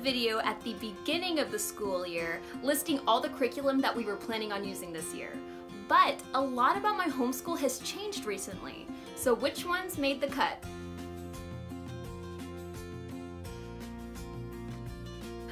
video at the beginning of the school year listing all the curriculum that we were planning on using this year. But a lot about my homeschool has changed recently, so which ones made the cut?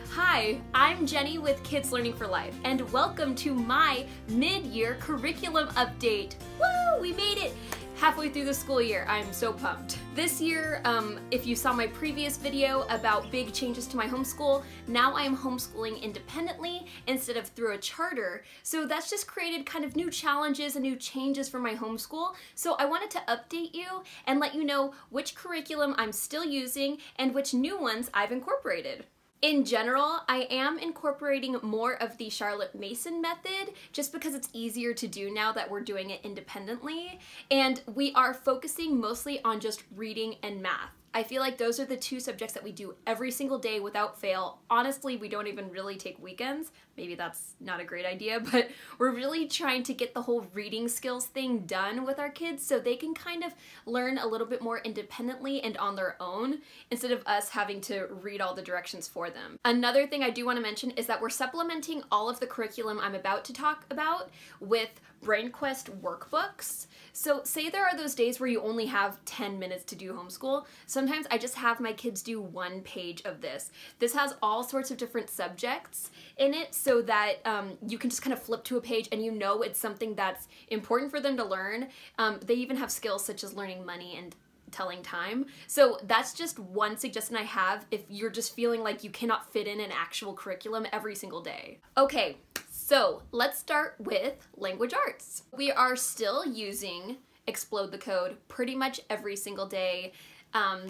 Hi, I'm Jenny with Kids Learning for Life, and welcome to my mid-year curriculum update. Woo! We made it! Halfway through the school year. I'm so pumped. This year, if you saw my previous video about big changes to my homeschool, now I am homeschooling independently instead of through a charter. So that's just created kind of new challenges and new changes for my homeschool. So I wanted to update you and let you know which curriculum I'm still using and which new ones I've incorporated. In general, I am incorporating more of the Charlotte Mason method just because it's easier to do now that we're doing it independently, and we are focusing mostly on just reading and math. I feel like those are the two subjects that we do every single day without fail. Honestly, we don't even really take weekends. Maybe that's not a great idea, but we're really trying to get the whole reading skills thing done with our kids so they can kind of learn a little bit more independently and on their own instead of us having to read all the directions for them. Another thing I do want to mention is that we're supplementing all of the curriculum I'm about to talk about with BrainQuest workbooks. So say there are those days where you only have 10 minutes to do homeschool. Sometimes I just have my kids do one page of this. This has all sorts of different subjects in it so that you can just kind of flip to a page and you know it's something that's important for them to learn. They even have skills such as learning money and telling time. So that's just one suggestion I have if you're just feeling like you cannot fit in an actual curriculum every single day. Okay. So let's start with language arts. We are still using Explode the Code pretty much every single day.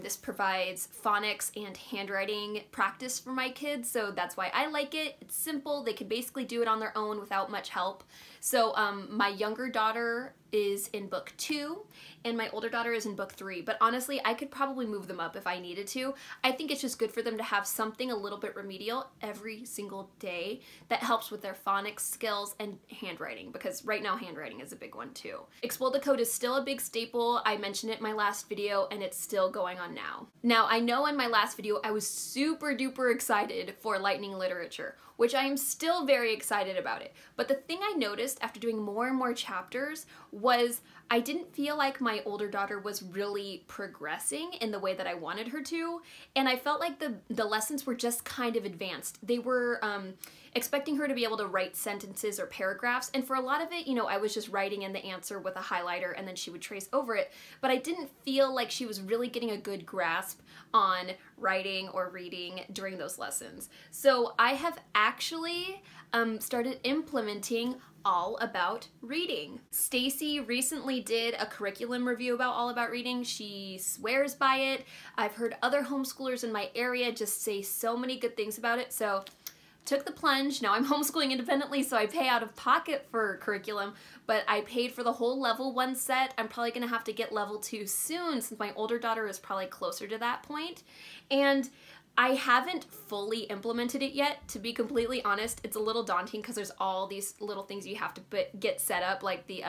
This provides phonics and handwriting practice for my kids, so that's why I like it. It's simple. They can basically do it on their own without much help. So my younger daughter is in book 2 and my older daughter is in book 3, but honestly I could probably move them up if I needed to. I think it's just good for them to have something a little bit remedial every single day that helps with their phonics skills and handwriting, because right now handwriting is a big one too. Explode the Code is still a big staple. I mentioned it in my last video and it's still going on now. Now I know in my last video I was super duper excited for Lightning Literature, which I am still very excited about it. But the thing I noticed after doing more and more chapters was I didn't feel like my older daughter was really progressing in the way that I wanted her to, and I felt like the lessons were just kind of advanced. They were expecting her to be able to write sentences or paragraphs, and for a lot of it, you know, I was just writing in the answer with a highlighter and then she would trace over it, but I didn't feel like she was really getting a good grasp on writing or reading during those lessons. So I have actually started implementing All About Reading. Stacey recently did a curriculum review about All About Reading. She swears by it. I've heard other homeschoolers in my area just say so many good things about it, so took the plunge. Now I'm homeschooling independently, so I pay out of pocket for curriculum, but I paid for the whole level 1 set. I'm probably gonna have to get level 2 soon since my older daughter is probably closer to that point. And I haven't fully implemented it yet, to be completely honest. It's a little daunting because there's all these little things you have to get set up, like the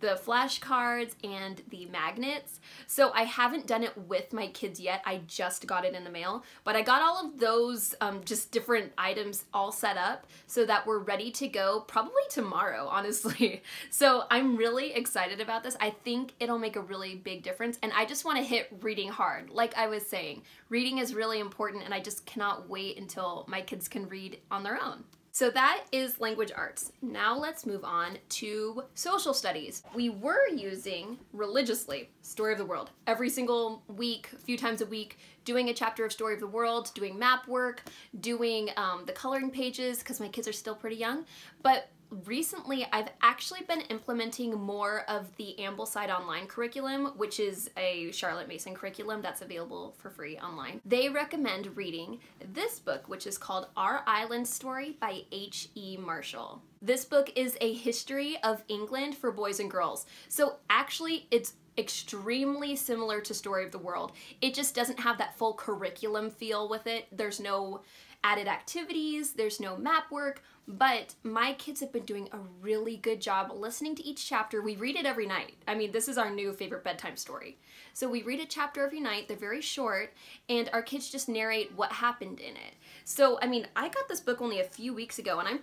flashcards and the magnets. So I haven't done it with my kids yet. I just got it in the mail, but I got all of those just different items all set up so that we're ready to go probably tomorrow, honestly. So I'm really excited about this. I think it'll make a really big difference, and I just want to hit reading hard. Like I was saying, reading is really important, and I just cannot wait until my kids can read on their own. So that is language arts. Now let's move on to social studies. We were using religiously Story of the World every single week, a few times a week, doing a chapter of Story of the World, doing map work, doing the coloring pages because my kids are still pretty young. But recently I've actually been implementing more of the Ambleside Online curriculum, which is a Charlotte Mason curriculum that's available for free online. They recommend reading this book, which is called Our Island Story by H.E. Marshall. This book is a history of England for boys and girls. So actually it's extremely similar to Story of the World. It just doesn't have that full curriculum feel with it. There's no added activities, there's no map work, but my kids have been doing a really good job listening to each chapter. We read it every night. I mean, this is our new favorite bedtime story. So we read a chapter every night, they're very short, and our kids just narrate what happened in it. So, I mean, I got this book only a few weeks ago, and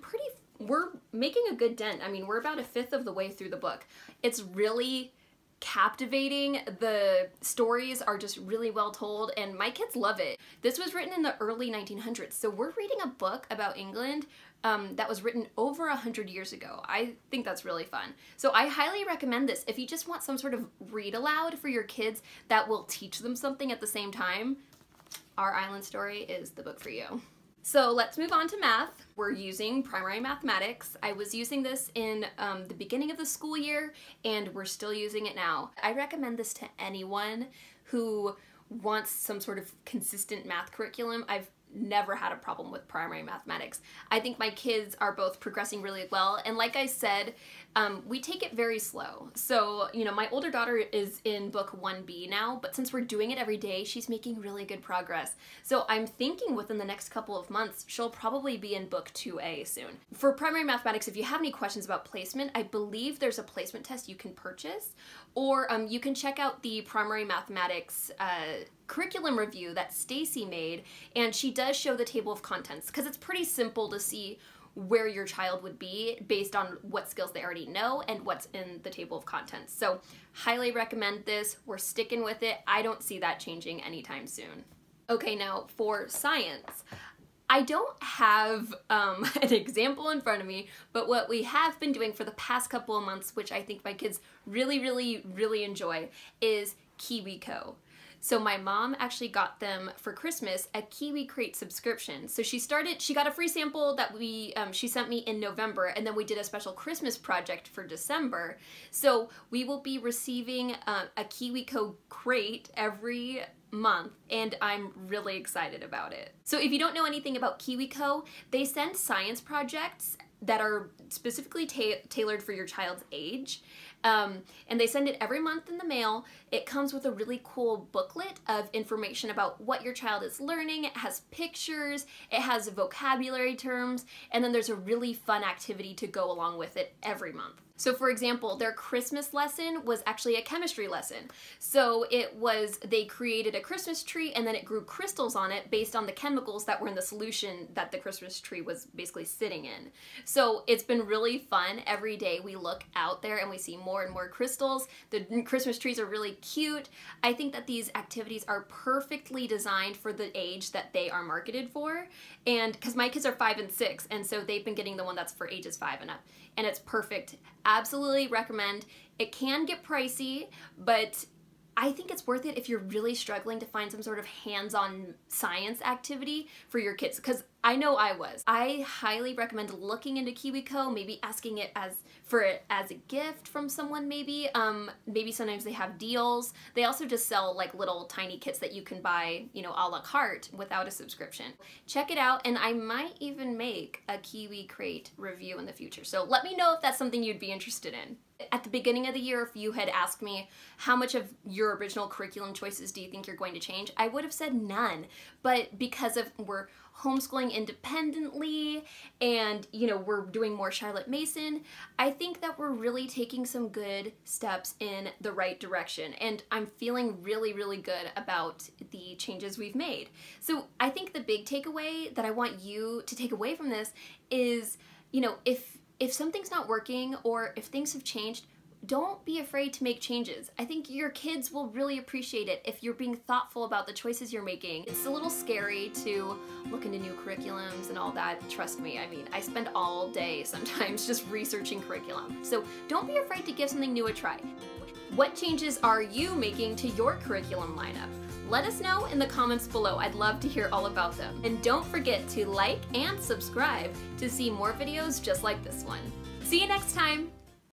we're making a good dent. I mean, we're about a fifth of the way through the book. It's really captivating. The stories are just really well told, and my kids love it. This was written in the early 1900s, so we're reading a book about England that was written over 100 years ago. I think that's really fun. So I highly recommend this. If you just want some sort of read aloud for your kids that will teach them something at the same time, Our Island Story is the book for you. So let's move on to math. We're using primary mathematics. I was using this in the beginning of the school year, and we're still using it now. I recommend this to anyone who wants some sort of consistent math curriculum. I've never had a problem with primary mathematics. I think my kids are both progressing really well, and like I said, we take it very slow. So, you know, my older daughter is in book 1B now, but since we're doing it every day, she's making really good progress. So I'm thinking within the next couple of months, she'll probably be in book 2A soon. For primary mathematics, if you have any questions about placement, I believe there's a placement test you can purchase, or you can check out the primary mathematics curriculum review that Stacey made, and she does show the table of contents, because it's pretty simple to see where your child would be based on what skills they already know and what's in the table of contents. So highly recommend this. We're sticking with it. I don't see that changing anytime soon. Okay, now for science. I don't have an example in front of me, but what we have been doing for the past couple of months, which I think my kids really enjoy, is KiwiCo. So my mom actually got them for Christmas a Kiwi Crate subscription. So she got a free sample that she sent me in November, and then we did a special Christmas project for December. So we will be receiving a KiwiCo crate every month, and I'm really excited about it. So if you don't know anything about KiwiCo, they send science projects that are specifically tailored for your child's age. And they send it every month in the mail. It comes with a really cool booklet of information about what your child is learning. It has pictures, it has vocabulary terms, and then there's a really fun activity to go along with it every month. So for example, their Christmas lesson was actually a chemistry lesson. So they created a Christmas tree, and then it grew crystals on it based on the chemicals that were in the solution that the Christmas tree was basically sitting in. So it's been really fun. Every day we look out there and we see more and more crystals. The Christmas trees are really cute. I think that these activities are perfectly designed for the age that they are marketed for. And because my kids are 5 and 6, and so they've been getting the one that's for ages 5 and up. And it's perfect. Absolutely recommend. It can get pricey, but I think it's worth it if you're really struggling to find some sort of hands-on science activity for your kids, because I know I was. I highly recommend looking into KiwiCo, maybe asking it as a gift from someone maybe. Maybe sometimes they have deals. They also just sell like little tiny kits that you can buy, you know, a la carte without a subscription. Check it out, and I might even make a Kiwi Crate review in the future. So let me know if that's something you'd be interested in. At the beginning of the year, if you had asked me how much of your original curriculum choices do you think you're going to change, I would have said none. But because we're homeschooling independently, and you know, we're doing more Charlotte Mason, I think that we're really taking some good steps in the right direction, and I'm feeling really good about the changes we've made. So I think the big takeaway that I want you to take away from this is, you know, if something's not working or if things have changed, don't be afraid to make changes. I think your kids will really appreciate it if you're being thoughtful about the choices you're making. It's a little scary to look into new curriculums and all that. Trust me, I mean, I spend all day sometimes just researching curriculum. So don't be afraid to give something new a try. What changes are you making to your curriculum lineup? Let us know in the comments below. I'd love to hear all about them. And don't forget to like and subscribe to see more videos just like this one. See you next time!